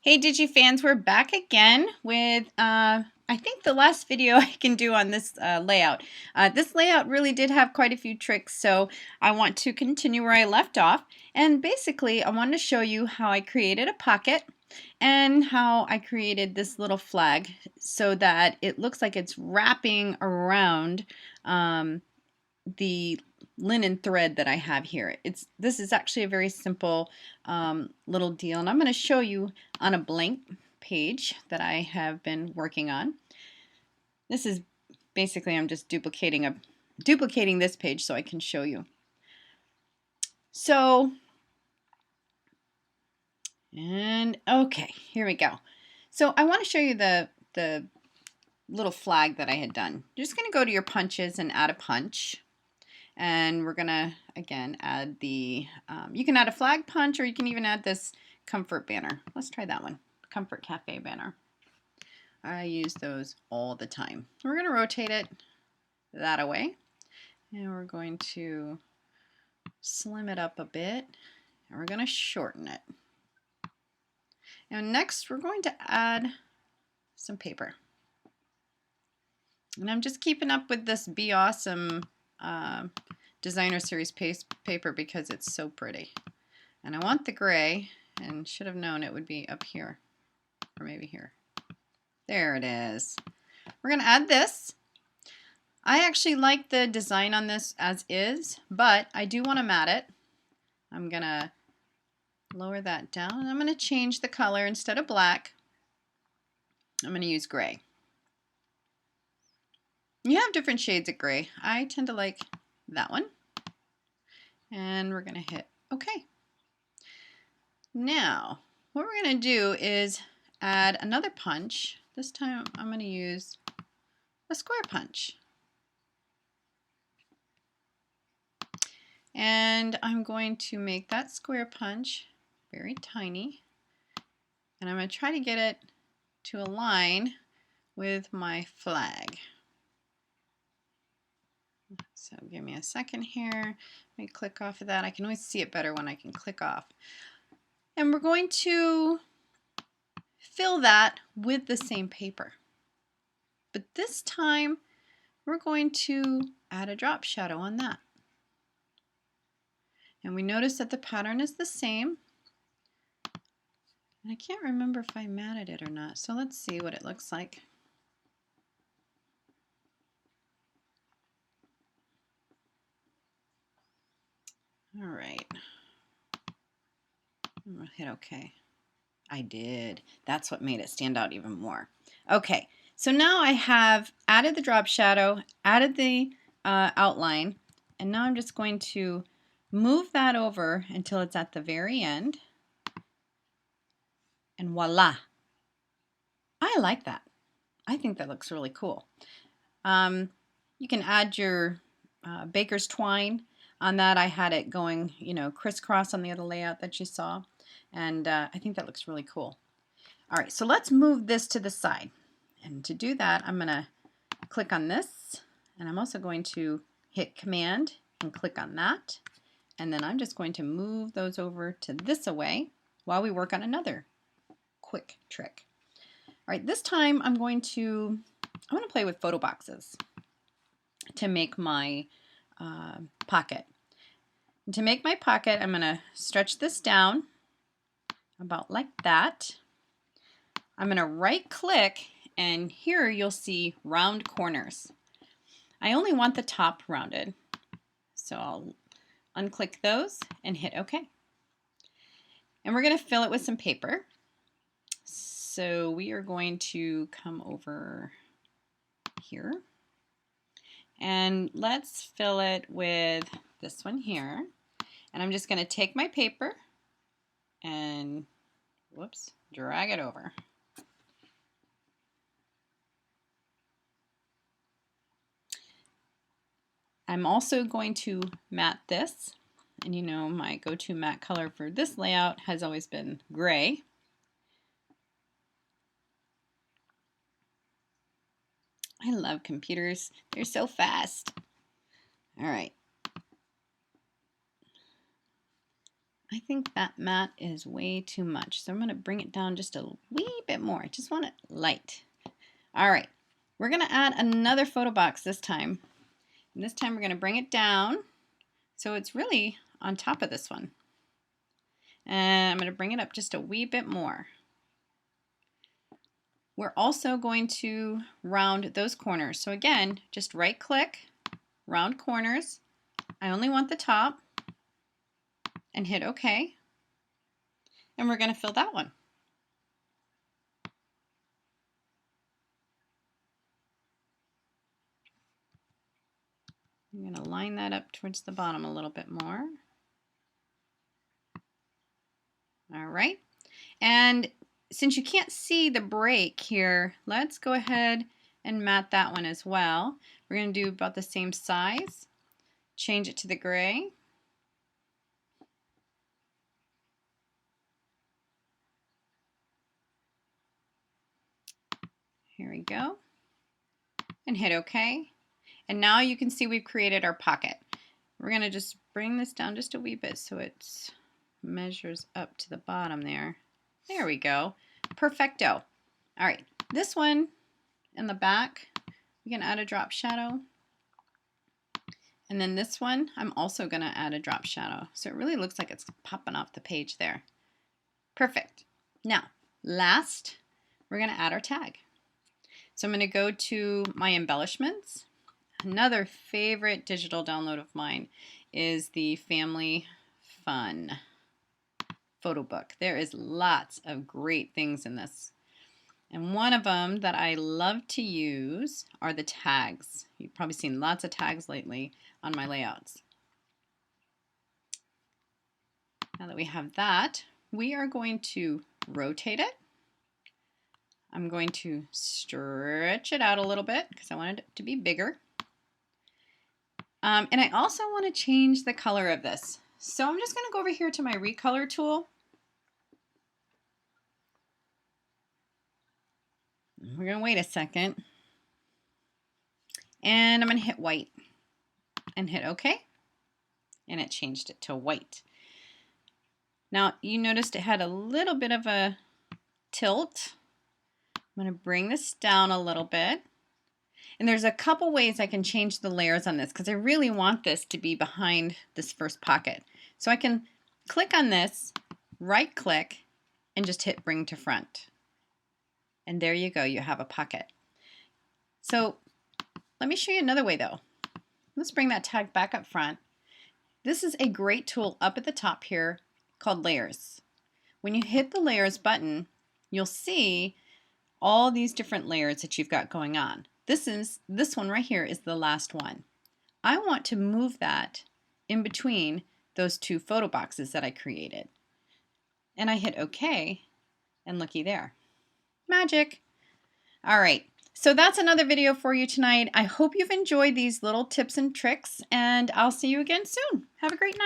Hey Digi fans, we're back again with I think the last video I can do on this layout. This layout really did have quite a few tricks, so I want to continue where I left off. And basically I wanted to show you how I created a pocket and how I created this little flag so that it looks like it's wrapping around the linen thread that I have here. This is actually a very simple little deal, and I'm going to show you on a blank page that I have been working on. This is basically, I'm just duplicating this page so I can show you. So, and okay, here we go. So I want to show you the little flag that I had done. You're just going to go to your punches and add a punch. And we're gonna again add the you can add a flag punch, or you can even add this comfort banner. Let's try that one, comfort cafe banner. I use those all the time. We're gonna rotate it that away, and we're going to slim it up a bit, and we're gonna shorten it. And next we're going to add some paper, and I'm just keeping up with this Be Awesome designer series paper because it's so pretty. And I want the gray, and should have known it would be up here, or maybe here. There it is. We're going to add this. I actually like the design on this as is, but I do want to matte it. I'm going to lower that down, and I'm going to change the color. Instead of black, I'm going to use gray. You have different shades of gray. I tend to like that one. And we're going to hit OK. Now, what we're going to do is add another punch. This time I'm going to use a square punch. And I'm going to make that square punch very tiny. And I'm going to try to get it to align with my flag. So give me a second here. Let me click off of that. I can always see it better when I can click off. And we're going to fill that with the same paper. But this time we're going to add a drop shadow on that. And we notice that the pattern is the same. And I can't remember if I matted it or not. So let's see what it looks like. All right. I'm going to hit OK. I did. That's what made it stand out even more. Okay, so now I have added the drop shadow, added the outline, and now I'm just going to move that over until it's at the very end. And voila. I like that. I think that looks really cool. You can add your baker's twine on that. I had it going, crisscross on the other layout that you saw. And I think that looks really cool. All right, so let's move this to the side. And to do that, I'm going to click on this. And I'm also going to hit Command and click on that. And then I'm just going to move those over to this away while we work on another quick trick. All right, this time I want to play with photo boxes to make my pocket. And to make my pocket, I'm going to stretch this down about like that. I'm going to right click, and here you'll see round corners. I only want the top rounded, so I'll unclick those and hit OK. And we're going to fill it with some paper. So we are going to come over here, and let's fill it with this one here. And I'm just going to take my paper and drag it over. I'm also going to matte this, and my go-to matte color for this layout has always been gray. I love computers. They're so fast. All right. I think that mat is way too much, so I'm going to bring it down just a wee bit more. I just want it light. All right, we're going to add another photo box this time. And this time we're going to bring it down so it's really on top of this one. And I'm going to bring it up just a wee bit more. We're also going to round those corners. So again, just right click, round corners. I only want the top, and hit OK. And we're going to fill that one. I'm going to line that up towards the bottom a little bit more. All right. And since you can't see the break here, let's go ahead and mat that one as well. We're going to do about the same size. Change it to the gray. Here we go. And hit OK. And now you can see we've created our pocket. We're going to just bring this down just a wee bit so it measures up to the bottom there. There we go. Perfecto. All right, this one in the back, we can add a drop shadow. And then this one, I'm also going to add a drop shadow. So it really looks like it's popping off the page there. Perfect. Now, last, we're going to add our tag. So I'm going to go to my embellishments. Another favorite digital download of mine is the Family Fun photo book. There is lots of great things in this. And one of them that I love to use are the tags. You've probably seen lots of tags lately on my layouts. Now that we have that, we are going to rotate it. I'm going to stretch it out a little bit because I wanted it to be bigger. And I also want to change the color of this. So I'm just going to go over here to my recolor tool. We're going to wait a second. And I'm going to hit white and hit OK. And it changed it to white. Now you noticed it had a little bit of a tilt. I'm going to bring this down a little bit. And there's a couple ways I can change the layers on this because I really want this to be behind this first pocket. So I can click on this, right click, and just hit bring to front. And there you go, you have a pocket. So let me show you another way though. Let's bring that tag back up front. This is a great tool up at the top here called Layers. When you hit the Layers button, you'll see all these different layers that you've got going on. This one right here is the last one. I want to move that in between those two photo boxes that I created. And I hit OK, and looky there. Magic. All right, so that's another video for you tonight. I hope you've enjoyed these little tips and tricks, and I'll see you again soon. Have a great night.